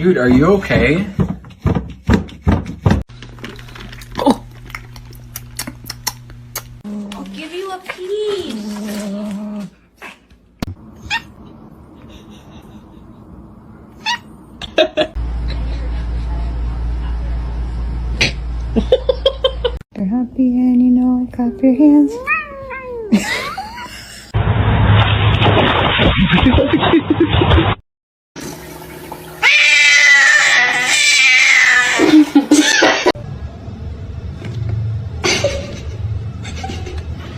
Dude, are you okay? Oh. I'll give you a piece. You're happy and you know, clap your hands.